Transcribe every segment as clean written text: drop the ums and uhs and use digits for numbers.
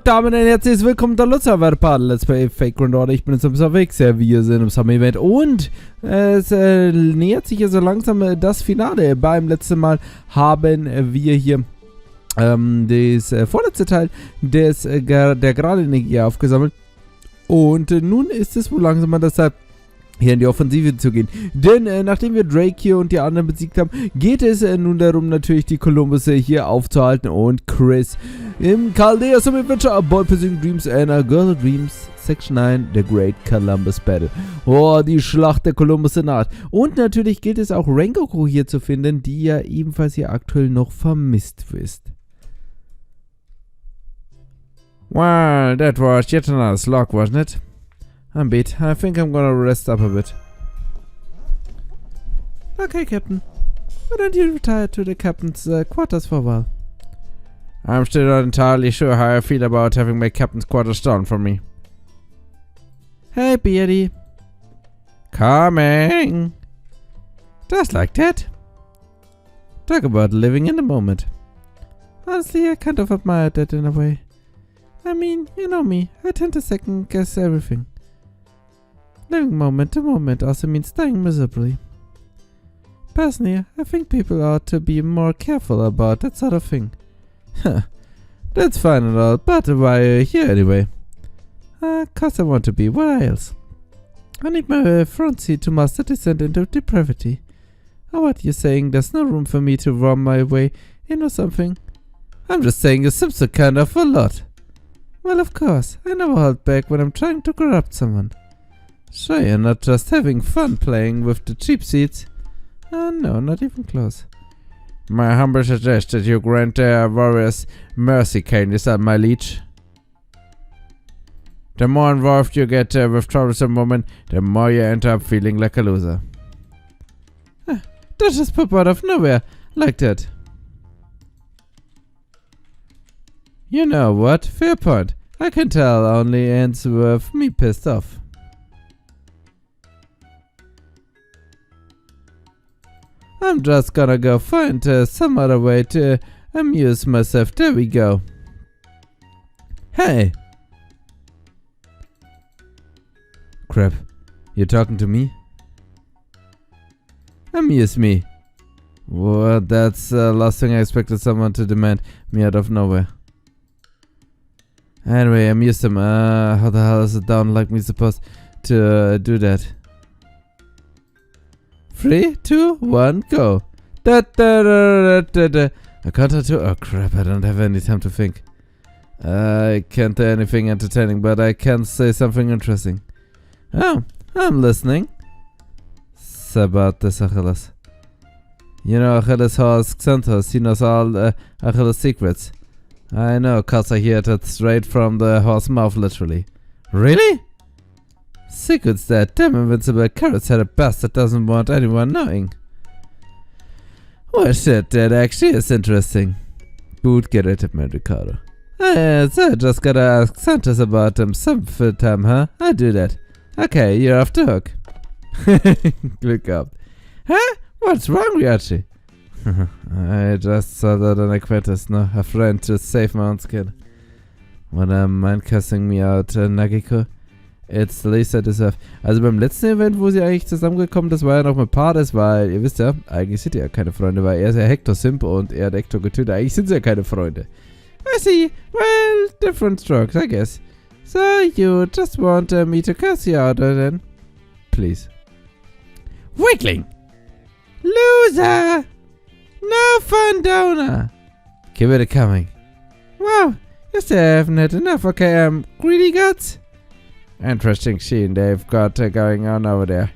damit ein herzliches Willkommen der Lostbelt Let's Play Fake Grand Order. Ich bin jetzt unterwegs, ja, wir sind im Summer Event und es nähert sich ja so langsam das Finale. Beim letzten Mal haben wir hier das vorletzte Teil der gerade Energie aufgesammelt und nun ist es wohl langsam mal das Zeit, hier in die Offensive zu gehen. Denn nachdem wir Drake hier und die anderen besiegt haben, geht es nun darum, natürlich die Kolumbusse hier aufzuhalten und Chris im Chaldea Team Adventure A Boy Pursuing Dreams and a Girl of Dreams Section 9 The Great Columbus Battle. Oh, die Schlacht der Kolumbusse naht. Und natürlich gilt es auch Rengoku hier zu finden, die ja ebenfalls hier aktuell noch vermisst ist. Well, that was yet another slog, wasn't it? I'm beat. I think I'm gonna rest up a bit. Okay, Captain. Why don't you retire to the captain's quarters for a while? I'm still not entirely sure how I feel about having my captain's quarters stolen from me. Hey, Beardy. Coming. Just like that. Talk about living in the moment. Honestly, I kind of admire that in a way. I mean, you know me. I tend to second guess everything. Living moment to moment also means dying miserably. Personally, I think people ought to be more careful about that sort of thing. Huh. That's fine and all, but why are you here anyway? 'Cause I want to be. What else? I need my front seat to master descent into depravity. Or what, you saying there's no room for me to worm my way in or something? I'm just saying you seem so kind of a lot. Well, of course, I never hold back when I'm trying to corrupt someone. Sure, you're not just having fun playing with the cheap seats. No, not even close. My humble suggests that you grant their warriors mercy, kindness, my liege. The more involved you get with troublesome women, the more you end up feeling like a loser. That just pop out of nowhere, like that. You know what? Fair point. I can tell only ends with me pissed off. I'm just gonna go find some other way to amuse myself. There we go. Hey! Crap. You're talking to me? Amuse me. Well, that's the last thing I expected someone to demand me out of nowhere. Anyway, amuse them. How the hell is a down like me supposed to do that? 3, 2, 1, go. I can't do. Oh crap, I don't have any time to think. I can't do anything entertaining, but I can say something interesting. Oh, I'm listening. It's about this Achilles. You know Achilles' horse Xanthos, he knows all Achilles' secrets. I know, cause I heard it straight from the horse's mouth, literally. Really? Secrets that damn invincible carrots had a bastard doesn't want anyone knowing. Well shit, that actually is interesting. Good, get rid of me, Ricardo. So just gotta ask Santos about him some time, huh? I'll do that. Okay, you're off the hook. Glück up. Huh? What's wrong, Ryachi? I just saw that an acquaintance, no? A friend to save my own skin. Wanna mind cussing me out, Nagiko? It's the least I deserve. Also beim letzten Event, wo sie eigentlich zusammengekommen, das war ja noch mit Pades, weil, ihr wisst ja, eigentlich sind die ja keine Freunde, weil er ist ja Hector Simp und er hat Hector getötet. Eigentlich sind sie ja keine Freunde. I see. Well, different strokes, I guess. So, you just want me to cuss you out then? Please. Weakling! Loser! No fun donor! Keep it coming. Wow, you still haven't had enough, okay, greedy guts? Interesting scene they've got going on over there.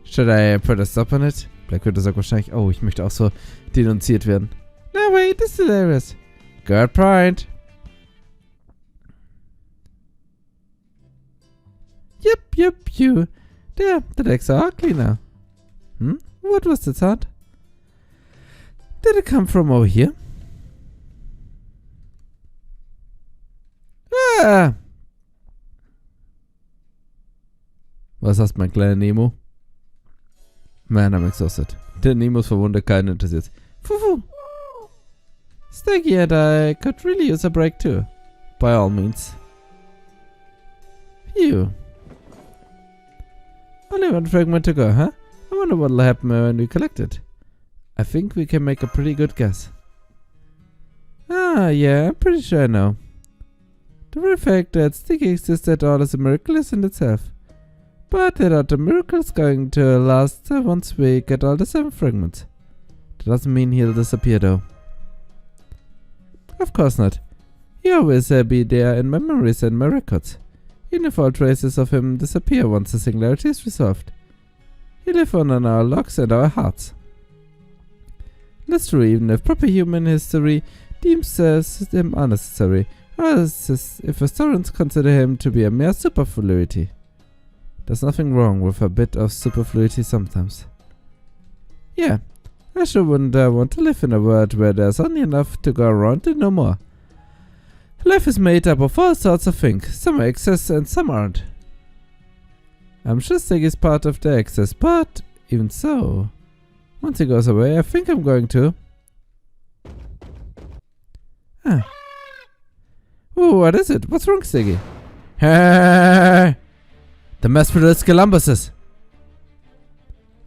Should I put a stop on it? Blackwood sagt wahrscheinlich, oh, ich möchte auch so denunziert werden. No, wait, this is hilarious. Good point. Yep, you. There, the decks are ugly now. What was the sound? Did it come from over here? Ah! Was hast mein kleiner Nemo? Man, I'm exhausted. Der Nemo ist verwundet, keinen interessiert. Fufu! Sticky and I could really use a break too. By all means. Phew. Only one fragment to go, huh? I wonder what'll happen when we collect it. I think we can make a pretty good guess. Ah, yeah, I'm pretty sure I know. The very fact that Sticky exists at all is a miracle in itself. But there are the miracles going to last once we get all the 7 fragments. That doesn't mean he'll disappear though. Of course not. He'll always be there in my memories and my records. Even if all traces of him disappear once the singularity is resolved. He'll live on in our logs and our hearts. That's true, even if proper human history deems him unnecessary, or if historians consider him to be a mere superfluity. There's nothing wrong with a bit of superfluity sometimes. Yeah, I sure wouldn't want to live in a world where there's only enough to go around and no more. Life is made up of all sorts of things, some are excess and some aren't. I'm sure Stig is part of the excess, but even so, once he goes away, I think I'm going to. Ah. Oh, what is it? What's wrong, Stiggy? Hey! The Priesters Columbuses!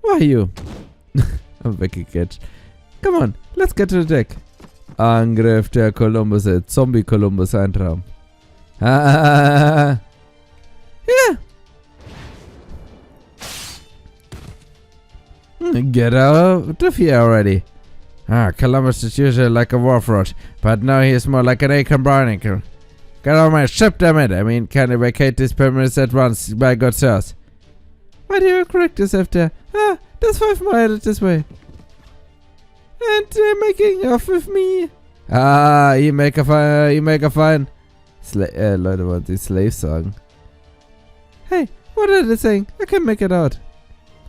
Why are you? I'm weggeketcht. Come on, let's get to the deck. Angriff der Kolumbusse, Zombie-Kolumbus Eintraum. Yeah! Get out of here already. Columbus is usually like a warthroat, but now he's more like an acorn barnacle. Get on my ship, damn it! I mean, can you vacate these premises at once, by good sirs? Why do you correct yourself there? There's 5 more headed this way. And they're making off with me. You make a fine. Leute, wollen die Slaves sagen. Hey, what are they saying? I can't make it out.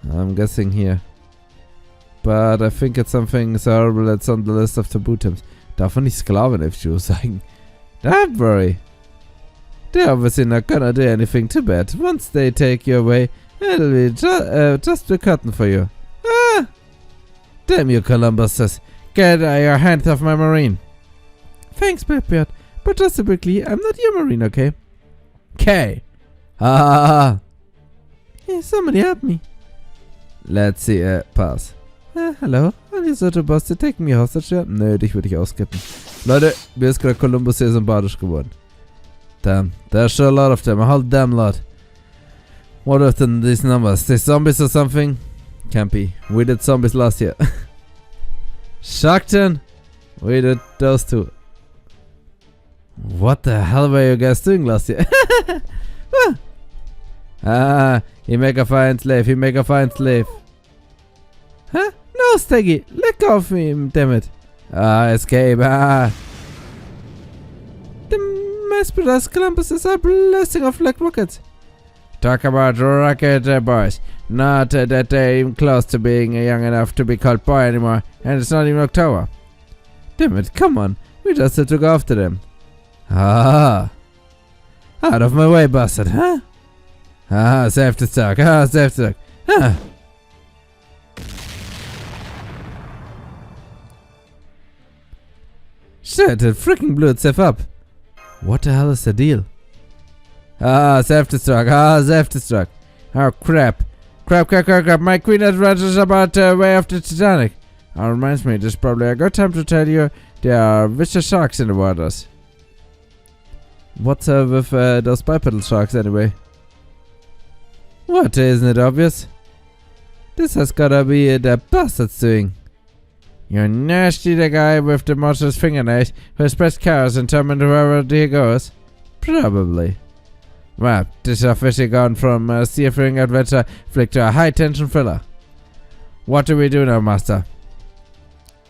I'm guessing here. But I think it's something so horrible that's on the list of taboo terms. Darf man nicht Sklaven-FGO sagen? Don't worry. They're obviously not gonna do anything too bad. Once they take you away, it'll be just the curtain for you. Damn you, Columbuses. Get your hands off my marine. Thanks, Blackbeard. But just to be clear, I'm not your marine, okay? Okay. Hey, somebody help me. Let's see, pass. Hallo? Are you so boss to take me hostage? Nö, dich würde ich auskippen. Leute, mir ist gerade Columbus hier sympathisch geworden. Damn, there's sure a lot of them, a whole damn lot. What are these numbers? They zombies or something? Can't be. We did zombies last year. Sharkton? We did those two. What the hell were you guys doing last year? You make a fine slave, you make a fine slave. Huh? No, Steggy, let go of me, damn it. Escape, The Priesters Columbuses are blasting off like rockets. Talk about rocket boys. Not that they're even close to being young enough to be called boy anymore, and it's not even October. Damn it, come on, we just had to go after them. Out of my way, bastard, huh? Save the stock, save the stock, Shit, it freaking blew itself up. What the hell is the deal? Self-destruct, self-destruct. Oh, crap. Crap. My queen has ranches about way off the Titanic. Reminds me, this is probably a good time to tell you there are vicious sharks in the waters. What's with those bipedal sharks anyway? What, isn't it obvious? This has gotta be the bastard's doing. You're nasty, the guy with the monstrous fingernails who spreads chaos and torment wherever he goes. Probably. Well, this is officially gone from a seafaring adventure flick to a high-tension thriller. What do we do now, Master?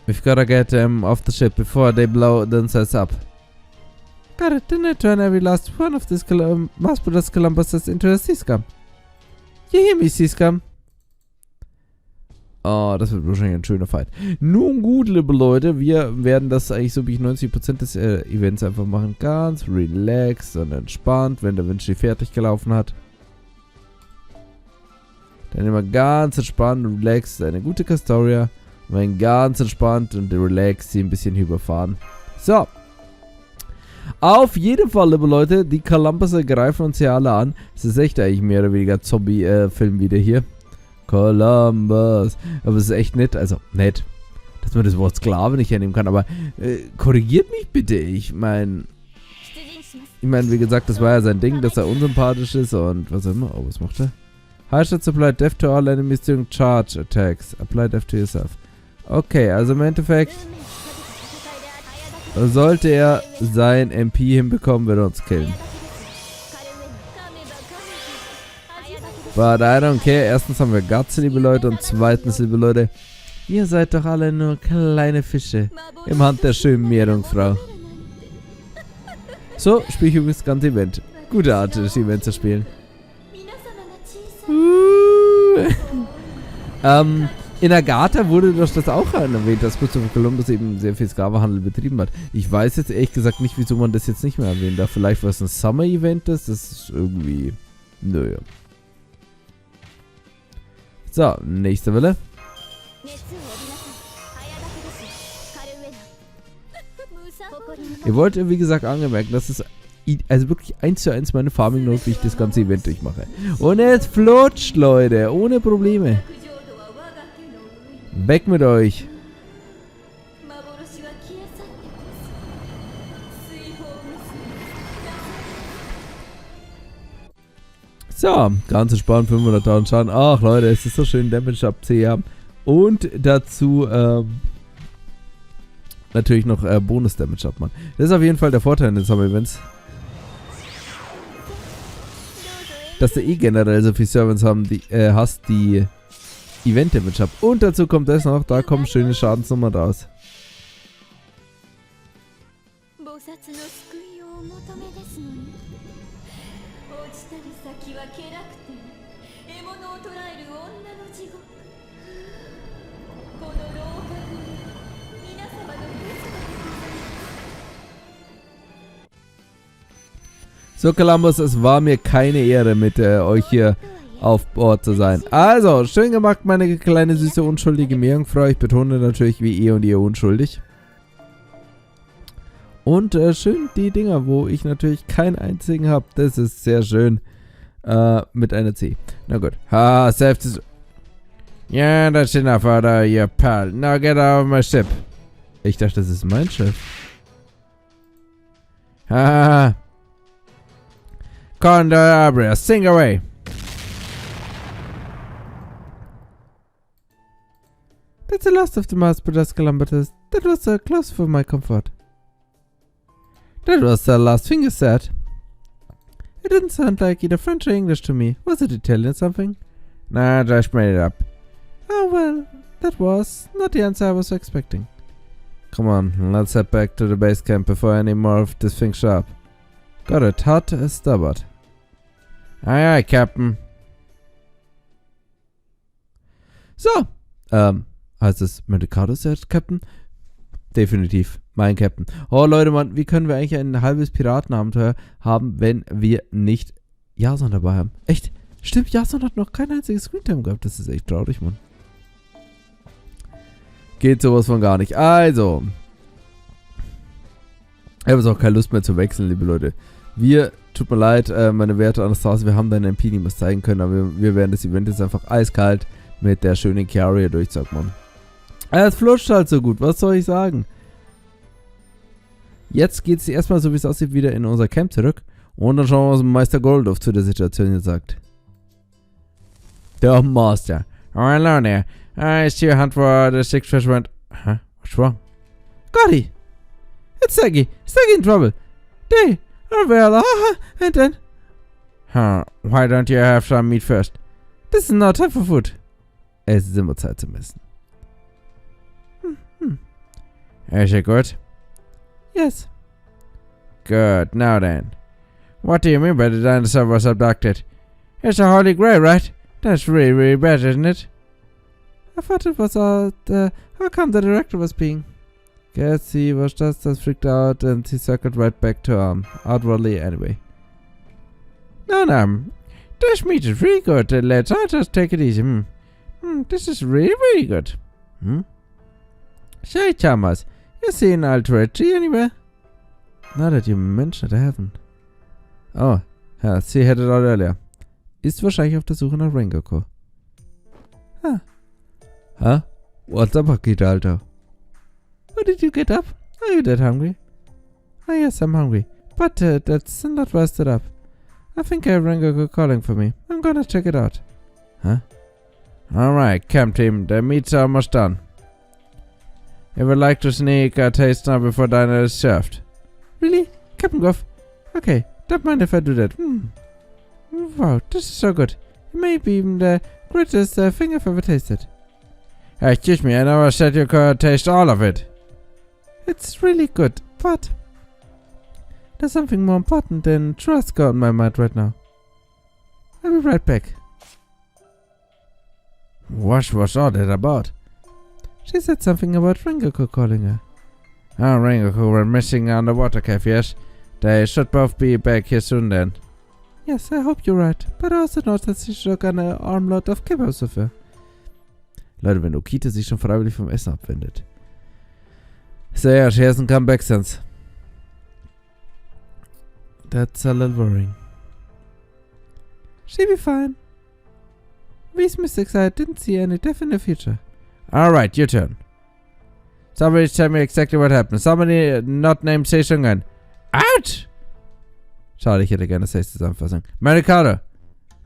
We've gotta get them off the ship before they blow themselves up. Got it, didn't I turn every last one of these Master Columbuses into a sea scum? You hear me, sea scum? Oh, das wird wahrscheinlich ein schöner Fight. Nun gut, liebe Leute, wir werden das eigentlich so wie 90% des Events einfach machen. Ganz relaxed und entspannt, wenn der Vinci fertig gelaufen hat. Dann immer ganz entspannt und relaxed eine gute Castoria. Und dann ganz entspannt und relaxed sie ein bisschen überfahren. So. Auf jeden Fall, liebe Leute, die Columbusser greifen uns hier alle an. Es ist echt eigentlich mehr oder weniger Zombie-Film wieder hier. Columbus. Aber es ist echt nett, also nett, dass man das Wort Sklave nicht hernehmen kann. Aber korrigiert mich bitte. Ich meine, wie gesagt, das war ja sein Ding, dass er unsympathisch ist und was auch immer. Oh, was macht er? High shots apply death to all enemies during charge attacks. Apply death to yourself. Okay, also im Endeffekt sollte er sein MP hinbekommen, wird er uns killen. But I don't care. Erstens haben wir Guts, liebe Leute, und zweitens, liebe Leute, ihr seid doch alle nur kleine Fische im Hand der schönen Meerjungfrau. So spiele ich übrigens das ganze Event. Gute Art, das Event zu spielen. In Agatha wurde doch das auch erwähnt, dass Christopher Columbus eben sehr viel Sklavenhandel betrieben hat. Ich weiß jetzt ehrlich gesagt nicht, wieso man das jetzt nicht mehr erwähnt darf. Vielleicht, weil es ein Summer-Event ist. Das ist irgendwie... Naja. So, nächste Welle. Ihr wollt, wie gesagt, angemerkt, dass es also wirklich 1:1 meine Farming Note, wie ich das ganze Event durchmache. Und es flutscht, Leute, ohne Probleme. Weg mit euch. So, ganz entspannt, 500.000 Schaden. Ach Leute, es ist so schön, Damage ab C haben. Und dazu, natürlich noch Bonus-Damage ab, Mann. Das ist auf jeden Fall der Vorteil in den Summer-Events. Dass du generell so viel Servants haben, hast, die Event-Damage ab. Und dazu kommt das noch, da kommen schöne Schadensnummern raus. So, Columbus, es war mir keine Ehre, mit euch hier auf Bord zu sein. Also, schön gemacht, meine kleine, süße, unschuldige Meerjungfrau. Ich betone natürlich wie und ihr unschuldig. Und schön die Dinger, wo ich natürlich keinen einzigen habe. Das ist sehr schön. Mit einer C. Na gut. Ha, selbst. Yeah, that's enough out of your pal. Now get out of my ship. Ich dachte, das ist mein Schiff. Ha. Condabria, sing away. That's the last of the Master Columbus. That was close for my comfort. That was the last thing you said. It didn't sound like either French or English to me. Was it Italian something? Nah, just made it up. Oh well, that was not the answer I was expecting. Come on, let's head back to the base camp before any more of this thing show up. Got it, hot as starboard. Aye, aye, Captain. So, heißt es Medicados jetzt, Captain? Definitiv, mein Captain. Oh, Leute, Mann, wie können wir eigentlich ein halbes Piratenabenteuer haben, wenn wir nicht Jason dabei haben? Echt? Stimmt, Jason hat noch kein einziges Screentime gehabt. Das ist echt traurig, Mann. Geht sowas von gar nicht. Also, ich habe jetzt auch keine Lust mehr zu wechseln, liebe Leute. Tut mir leid, meine werte Anastasia, wir haben deinen MP nicht mehr zeigen können, aber wir werden das Event jetzt einfach eiskalt mit der schönen Carrier durchzocken, Mann. Es flutscht halt so gut, was soll ich sagen? Jetzt geht es erstmal, so wie es aussieht, wieder in unser Camp zurück. Und dann schauen wir, was Meister Goredofl zu der Situation jetzt sagt. Der Master. Oh, hello there. I see you hunt for the six fish went. Huh? What's wrong? Gotti! It's Seggy! Seggy in trouble! They are well, and then. Huh, why don't you have some meat first? This is not time for food. Es ist immer Zeit zum Essen. Is it good? Yes. Good, now then. What do you mean by the dinosaur was abducted? It's a Holy Grail, right? That's really, really bad, isn't it? I thought it was how come the director was being? Guess he was just as freaked out and he circled right back to outwardly anyway. No, this meat is really good, lads. I'll just take it easy. This is really, really good. Say, Chalmers, you seen Alterity anywhere? Now that you mention it, I haven't. Oh, ja, sie hätte dort earlier. Ist wahrscheinlich auf der Suche nach Rengoku. Huh? What's up, Akita, Alter? Why did you get up? Are you that hungry? Oh, yes, I'm hungry. But that's not rested up. I think I have Rengoku calling for me. I'm gonna check it out. Huh? Alright, camp team. The meat's almost done. I would like to sneak a taste now before dinner is served. Really? Captain Goff? Okay, don't mind if I do that. Wow, this is so good. It may be even the greatest thing I've ever tasted. Excuse me, I never said you could taste all of it. It's really good, but there's something more important than trust on my mind right now. I'll be right back. What was all that about? She said something about Rengoku calling her. Oh, Rengoku were missing on the water cave, yes? They should both be back here soon then. Yes, I hope you're right. But I also know that she shook an armload of kebabs with her. Leute, wenn Okita sich schon freiwillig vom Essen abwendet. So yeah, she hasn't come back since. That's a little worrying. She'll be fine. These mystics I didn't see any death in the future. Alright, your turn. Somebody tell me exactly what happened. Somebody not named Seishungen. Ouch! Schade, ich hätte gerne das Zusammenfassung. Mercado.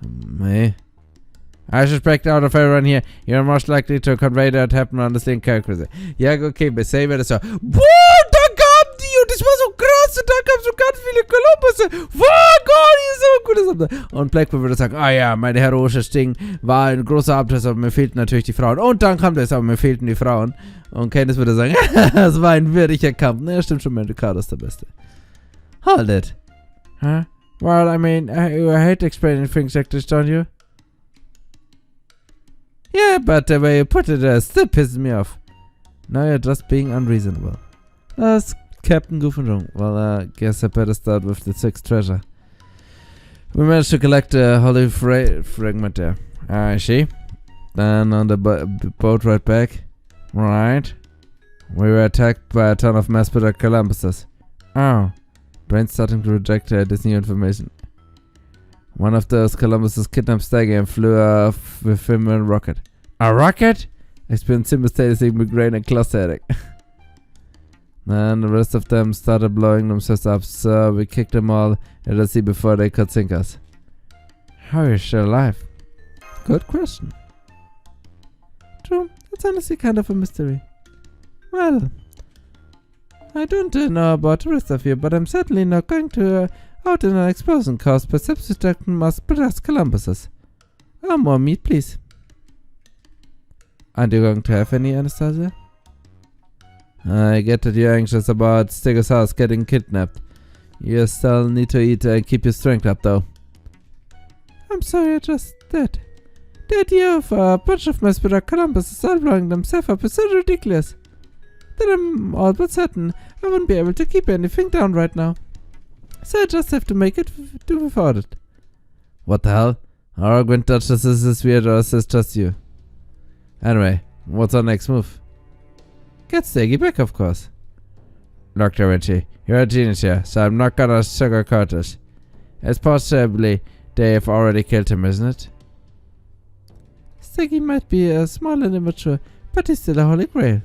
Nee. I suspect out of everyone here, you're most likely to convey that happened on the same character. Ja, okay, bisher wäre das so. Boah, da kamen die und das war so krass und da kamen so ganz viele Kolumbusse. Wow, Gott, die ist so gut. Und Blackpool würde sagen, ah ja, mein heroisches Ding war ein großer Abschluss, aber mir fehlten natürlich die Frauen. Und dann kam das, aber mir fehlten die Frauen. Und Candice würde sagen, das war ein würdiger Kampf. Ne, stimmt schon, Mercado ist der Beste. Hold it. Huh? Well, I mean, I hate explaining things like this, don't you? Yeah, but the way you put it still pisses me off. Now you're just being unreasonable. That's Captain Goofenjong. Well, I guess I better start with the sixth treasure. We managed to collect a holy fragment there. I see. Then on the boat right back. Right. We were attacked by a ton of mass-produced Columbuses. Oh. Brain starting to reject this new information. One of those Columbuses kidnapped Staggy and flew off with him in a rocket. A rocket? Experienced simultaneously migraine and cluster headache. Then the rest of them started blowing themselves up, so we kicked them all into the sea before they could sink us. How are you still alive? Good question. True, it's honestly kind of a mystery. Well, I don't know about the rest of you, but I'm certainly not going to out in an explosion caused by substituting mass-produced Columbuses. More meat, please. Aren't you going to have any, Anastasia? I get that you're anxious about Stegosaurus getting kidnapped. You still need to eat and keep your strength up, though. I'm sorry, I just did. The idea of a bunch of mass-produced Columbuses all blowing themselves up is so ridiculous that I'm all but certain I wouldn't be able to keep anything down right now. So I just have to make it do without it. What the hell? Our Gwent Duchess is this weird or is this just you? Anyway, what's our next move? Get Staggy back, of course. Look, Da Vinci, you're a genius here, so I'm not gonna sugarcoat it. It's possibly they have already killed him, isn't it? Staggy might be small and immature, but he's still a holy grail.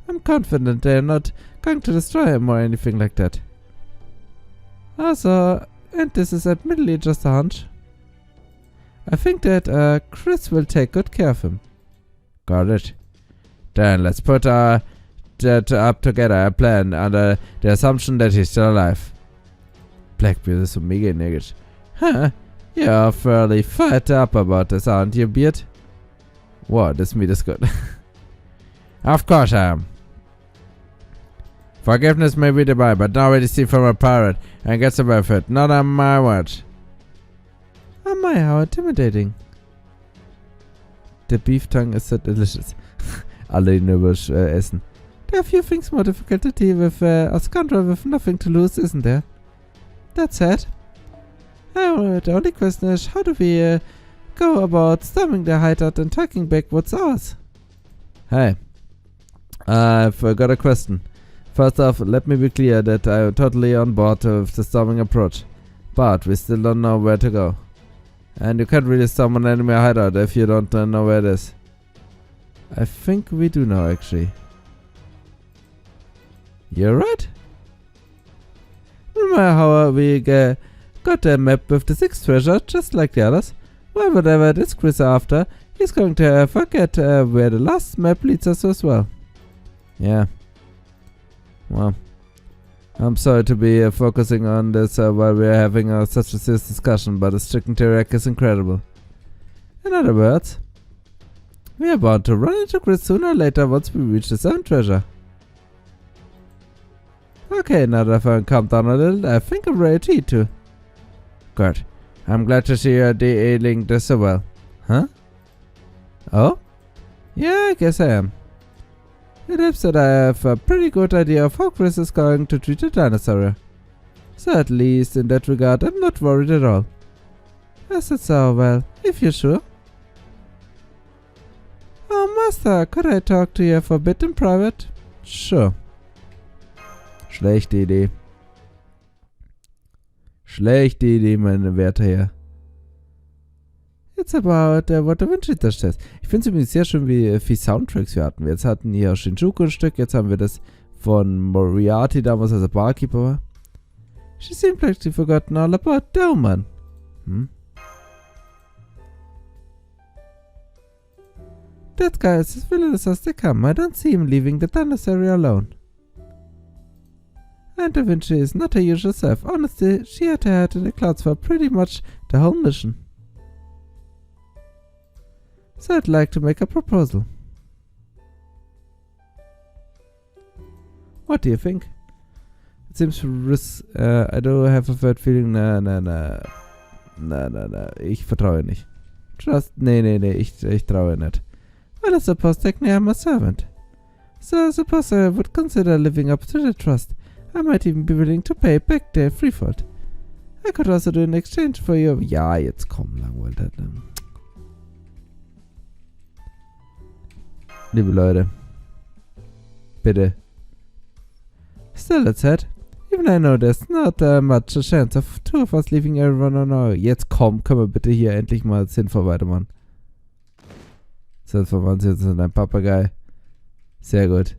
I'm confident they're not going to destroy him or anything like that. Also, and this is admittedly just a hunch, I think that Chris will take good care of him. Got it. Then let's put that up together, a plan under the assumption that he's still alive. Blackbeard is so mega negative. Huh, you're fairly fired up about this, aren't you, Beard? Wow, this meat is good. Of course I am. Forgiveness may be divine, but nobody steals from a pirate and gets away with it. Not on my watch. Oh my, how intimidating. The beef tongue is so delicious. Alle ihn essen. There are a few things more difficult to deal with a scoundrel with nothing to lose, isn't there? That said, the only question is, how do we go about storming the hideout and taking back what's ours? Hey, I've got a question. First off, let me be clear that I am totally on board with the storming approach. But we still don't know where to go. And you can't really storm an enemy hideout if you don't know where it is. I think we do know, actually. You're right. Remember how we got a map with the 6th treasure, just like the others? Well, whatever this Chris after, he's going to forget where the last map leads us as well. Yeah. Well, I'm sorry to be focusing on this while we're having such a serious discussion, but this chicken teriyaki is incredible. In other words, we are bound to run into Chris sooner or later once we reach the 7th treasure. Okay, now that I've calmed down a little, I think I'm ready to eat too. Good. I'm glad to see you're dealing this so well. Huh? Oh? Yeah, I guess I am. It helps that I have a pretty good idea of how Chris is going to treat the dinosaur. So at least in that regard, I'm not worried at all. As it's so well, if you're sure. Oh, Master, could I talk to you for a bit in private? Sure. Schlechte Idee. Schlechte Idee, meine Werte Herr. It's about what the Menschheit says. Ich finde es übrigens sehr schön, wie viele Soundtracks wir hatten. Jetzt hatten hier Shinjuku ein Stück, jetzt haben wir das von Moriarty damals, als er Barkeeper war. She seemed like she forgotten all about Dauman. That guy is as villainous as they come. I don't see him leaving the dinosaur alone. And Da Vinci is not her usual self. Honestly, she had her head in the clouds for pretty much the whole mission. So I'd like to make a proposal. What do you think? It seems I do have a third feeling. Na. Ich vertraue nicht. Nee. Ich traue nicht. Well, I suppose technically I'm a servant. So I suppose I would consider living up to the trust. I might even be willing to pay back the threefold. I could also do an exchange for you. Ja, jetzt komm, langweilt halt. Liebe Leute. Bitte. Still, that said, even I know there's not much a chance of two of us leaving everyone on our... Jetzt komm, können wir bitte hier endlich mal sinnvoll weitermachen. Sinnvoll machen sie jetzt in ein Papagei. Sehr gut.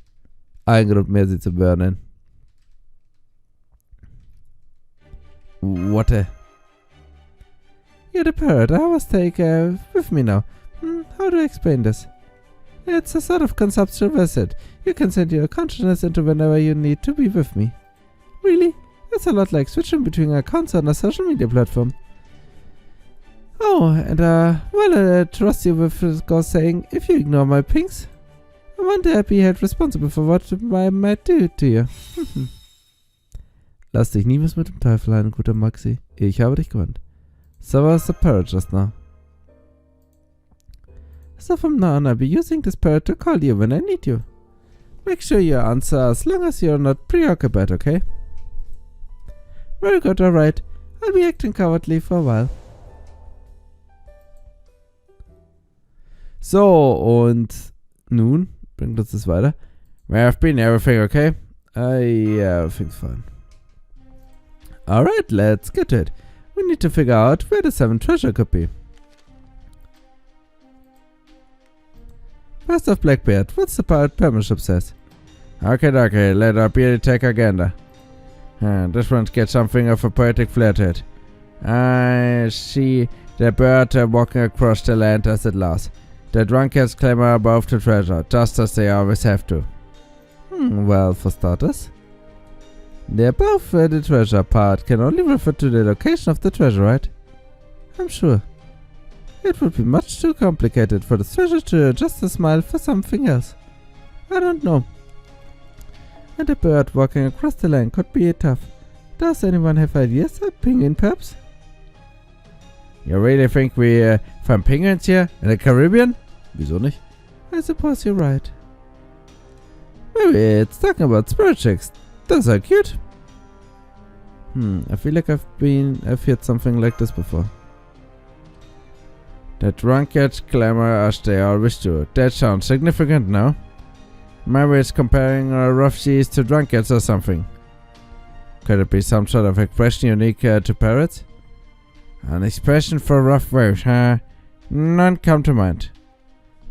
Ein Grund mehr, sie zu burnen. What a... You're the parrot. I was take with me now. How do I explain this? It's a sort of conceptual visit. You can send your consciousness into whenever you need to be with me. Really? It's a lot like switching between accounts on a social media platform. Oh, and well, I trust you with Ghost saying, if you ignore my pings, I wonder I'd be held responsible for what I might do to you. Lass dich niemals mit dem Teufel ein, guter Maxi. Ich habe dich gewarnt. So was the parrot just now. So from now on I'll be using this parrot to call you when I need you. Make sure you answer as long as you're not preoccupied, okay? Very good, alright. I'll be acting cowardly for a while. So, und nun bringt uns das weiter. Where I've been, everything okay? Yeah, everything's fine. Alright, let's get to it. We need to figure out where the 7th treasure could be. First off, Blackbeard, what's the pirate premiership says? Okay, let our bearded take agenda. This one gets something of a poetic flair to it. I see the bird walking across the land as it lies. The drunkards clamor above the treasure, just as they always have to. Well, for starters, the above the treasure part can only refer to the location of the treasure, right? I'm sure. It would be much too complicated for the treasure to adjust a smile for something else. I don't know. And a bird walking across the land could be tough. Does anyone have ideas? A penguin, perhaps? You really think we find penguins here in the Caribbean? Wieso nicht? I suppose you're right. Maybe it's talking about spirit chicks. Those are cute. I feel like I've heard something like this before. The drunkards clamor as they always do. That sounds significant now. Maybe it's comparing rough seas to drunkards or something. Could it be some sort of expression unique to parrots? An expression for rough waves, huh? None come to mind.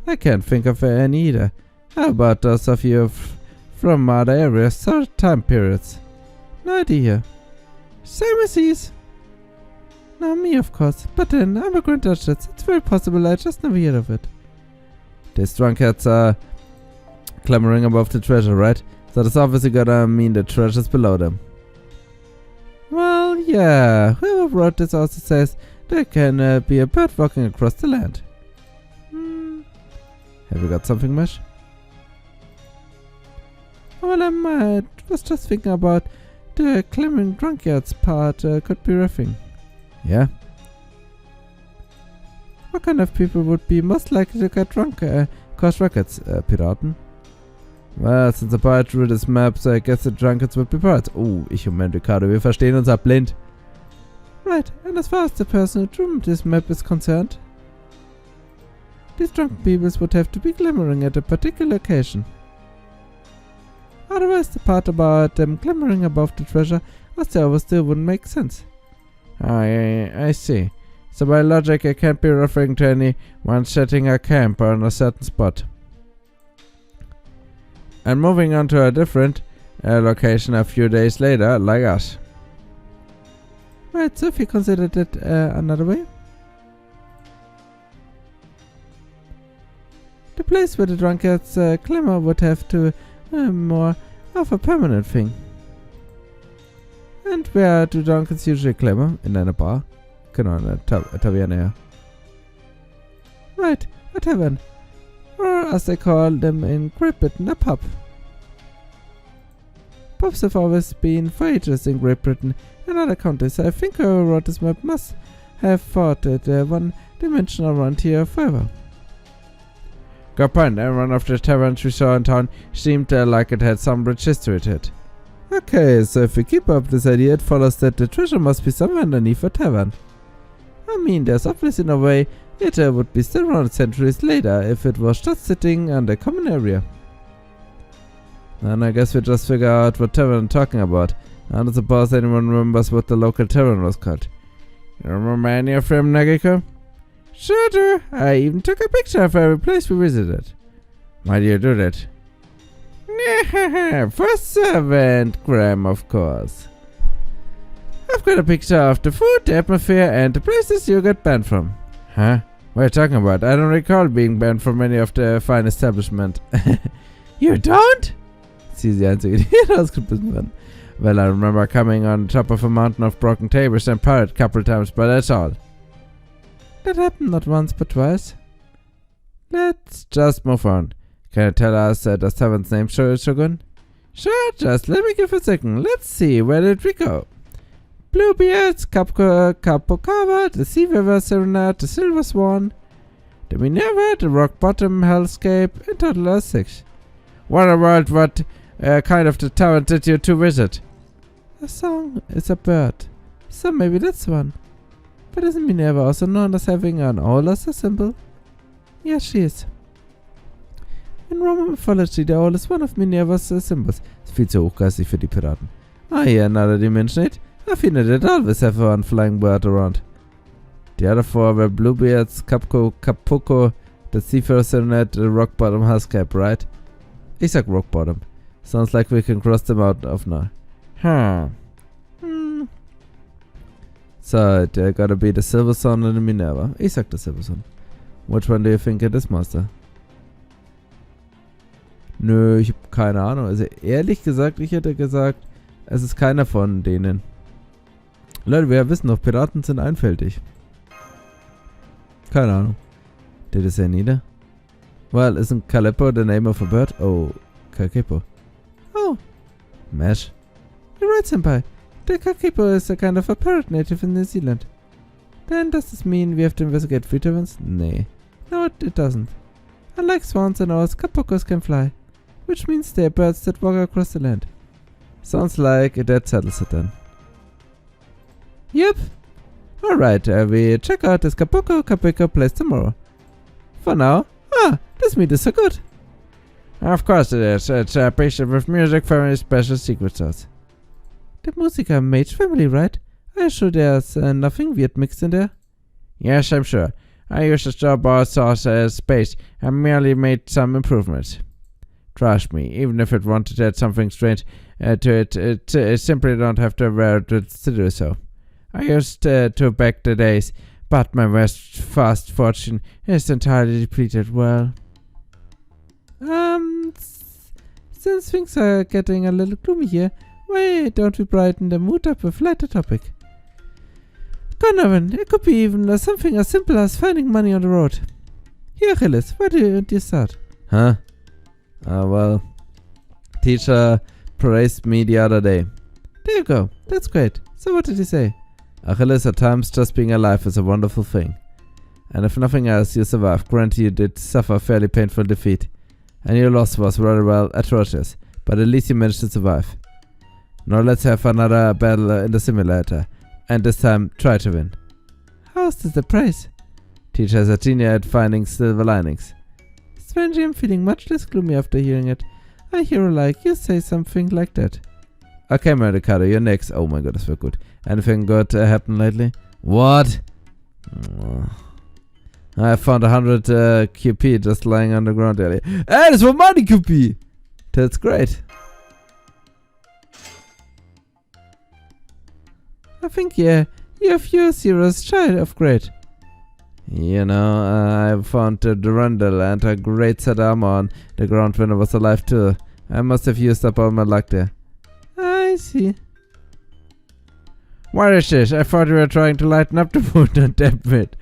I can't think of any either. How about those of you from other areas or time periods? No idea. Same as these. Now me, of course. But then, I'm a Grand Duchess. It's very possible I just never heard of it. These drunkards are clamoring above the treasure, right? So that's obviously gonna mean the treasure's below them. Well, yeah. Whoever wrote this also says there can be a bird walking across the land. Have you got something, Mesh? Well, I was just thinking about the clamoring drunkards part could be riffing. Yeah? What kind of people would be most likely to get drunk, cause records, Piraten? Well, since the pirate drew this map, so I guess the drunkards would be pirates. Oh, ich und Ricardo, wir verstehen uns ab blind. Right, and as far as the person who drew this map is concerned, these drunk peoples would have to be glimmering at a particular occasion. Otherwise, the part about them glimmering above the treasure as they always do wouldn't make sense. I see. So by logic, I can't be referring to anyone setting a camp on a certain spot. And moving on to a different location a few days later, like us. Right, so if you consider that another way. The place where the drunkards clamor would have to more of a permanent thing. And where do drunkards usually clamor? In einer Bar? Genau, in einer Taverne, ja. Right, a tavern. Or as they call them in Great Britain, a pub. Pubs have always been for ages in Great Britain and other countries. I think whoever wrote this map must have thought that one dimension around here forever. Good point. Every one of the taverns we saw in town seemed like it had some rich history to it. Okay, so if we keep up this idea, it follows that the treasure must be somewhere underneath a tavern. I mean, there's obviously no way it would be still around centuries later if it was just sitting on the common area. And I guess we just figure out what tavern I'm talking about. I don't suppose anyone remembers what the local tavern was called. You remember any of them, Nagiko? Sure do. I even took a picture of every place we visited. Why do you do that? For servant, Graham, of course. I've got a picture of the food, the atmosphere, and the places you got banned from. Huh? What are you talking about? I don't recall being banned from any of the fine establishment. You don't? Sie ist die einzige, die rausgebissen werden. Well, I remember coming on top of a mountain of broken tables and pirate a couple times, but that's all. That happened not once, but twice. Let's just move on. Can you tell us the tavern's name, Shogun? Sure, just let me give a second. Let's see, where did we go? Bluebeards, Capocava, the Sea River Serenade, the Silver Swan, the Minerva, the Rock Bottom Hellscape, in total 6. What a world, what kind of the tavern did you two visit? A song is a bird, so maybe that's one. But isn't Minerva also known as having an owl as a symbol? Yes, she is. In Roman mythology, the owl is one of Minerva's symbols. Ist viel zu hochgeistig für die Piraten. Ah, yeah, now that you mention it, I feel that it always have one flying bird around. The other 4 were Bluebeards, Capocco, the Seafarer Serenade, the Rock Bottom Hellscape, right? Ich sag Rock Bottom. Sounds like we can cross them out of now. So, there gotta be the Silver Sun and the Minerva. Ich sag the Silver Sun. Which one do you think it is, Master? Nö, ich hab keine Ahnung. Also ehrlich gesagt, ich hätte gesagt, es ist keiner von denen. Leute, wir wissen doch, Piraten sind einfältig. Keine Ahnung. Did it say neither? Well, isn't Calippo the name of a bird? Oh, Kakipo. Oh, Mesh. You're right, Senpai. The Kakipo is a kind of a parrot native in New Zealand. Then does this mean we have to investigate free taverns? Nay. No, it doesn't. Unlike swans and owls, Capocos can fly. Which means they're birds that walk across the land. Sounds like that settles it then. Yep. Alright, we check out this Capico place tomorrow. For now, this meat is so good. Of course it is. It's a picture with music from a special secret sauce. The Musiker Mage family, right? Are you sure there's nothing weird mixed in there? Yes, I'm sure. I used the store-bought sauce as base and merely made some improvements. Trust me, even if it wanted to add something strange to it simply don't have the wherewithal to do so. I used to back the days, but my fast fortune is entirely depleted. Well, since things are getting a little gloomy here, why don't we brighten the mood up with a lighter topic? Donovan, it could be even something as simple as finding money on the road. Here, Achilles, where do you start? Huh? Well, teacher praised me the other day. There you go, that's great. So what did he say? Achilles, at times just being alive is a wonderful thing. And if nothing else, you survived. Granted, you did suffer a fairly painful defeat. And your loss was rather well atrocious, but at least you managed to survive. Now let's have another battle in the simulator. And this time, try to win. How is this the prize? Teacher is a genius at finding silver linings. Strangely, I'm feeling much less gloomy after hearing it. I hear like you say something like that. Okay, Mericado, you're next. Oh my god, that's very good. Anything good happened lately? What? I found 100 QP just lying on the ground earlier. Hey, that's for money QP! That's great. I think, yeah, you have your zeros shy of great. You know, I found the Durandal and a great set armor on the ground when I was alive too. I must have used up all my luck there. I see. What is this? I thought you were trying to lighten up the mood and dampen it.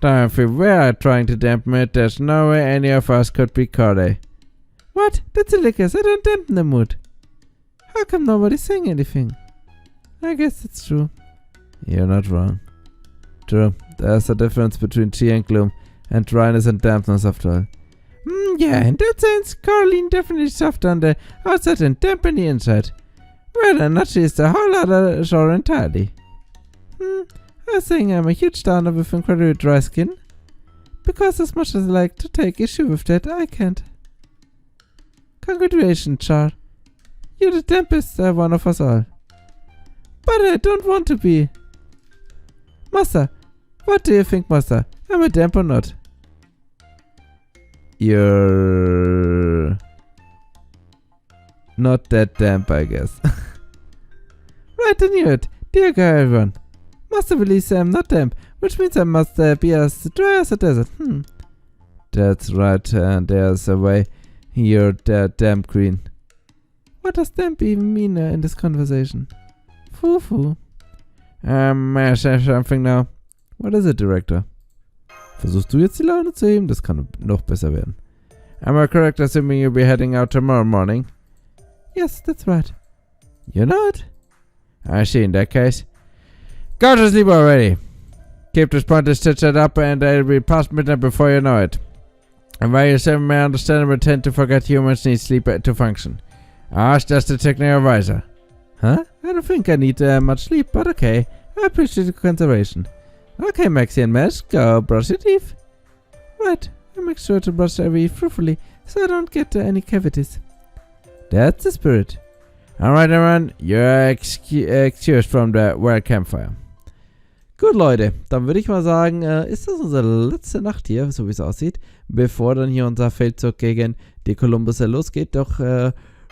Now, if we were trying to dampen it, there's no way any of us could be Corday. What? That's a lickers. I don't dampen the mood. How come nobody's saying anything? I guess it's true. You're not wrong. True, there's a difference between cheer and gloom, and dryness and dampness after all. Yeah, in that sense, Caroline definitely soft on the outside and damp on the inside. Well, and not she's the whole other genre entirely. I was saying I'm a huge downer with incredibly dry skin. Because as much as I like to take issue with that, I can't. Congratulations, Char. You're the dampest one of us all. But I don't want to be. Master, what do you think, Master? Am I damp or not? You're not that damp, I guess. Right, I knew it. Dear God, everyone. Master believes I'm not damp, which means I must be as dry as a desert. That's right, and there's a way you're damp green. What does damp even mean in this conversation? Foo-foo. May I say something now? What is it, Director? Versuchst du jetzt die Laune zu heben? Das kann noch besser werden. Am I correct assuming you'll be heading out tomorrow morning? Yes, that's right. You know it? I see, in that case. Go to sleep already. Keep this point stitched up and it'll be past midnight before you know it. And while you seven may understandably tend to forget humans need sleep to function. Ask just the technical advisor. Huh? I don't think I need much sleep, but okay. I appreciate the consideration. Okay, Maxie and Mesh, go brush your teeth. Right, I make sure to brush every fruitfully so I don't get any cavities. That's the spirit. Alright, everyone, you're excused from the World Campfire. Gut, Leute, dann würde ich mal sagen, ist das unsere letzte Nacht hier, so wie es aussieht, bevor dann hier unser Feldzug gegen die Kolumbuser losgeht. Doch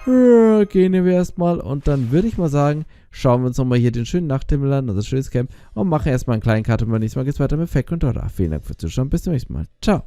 gehen wir erstmal und dann würde ich mal sagen, schauen wir uns nochmal hier den schönen Nachthimmel an, unser schönes Camp und machen erstmal einen kleinen Cut und beim nächsten Mal geht's weiter mit Feck und Dora. Vielen Dank fürs Zuschauen, bis zum nächsten Mal. Ciao.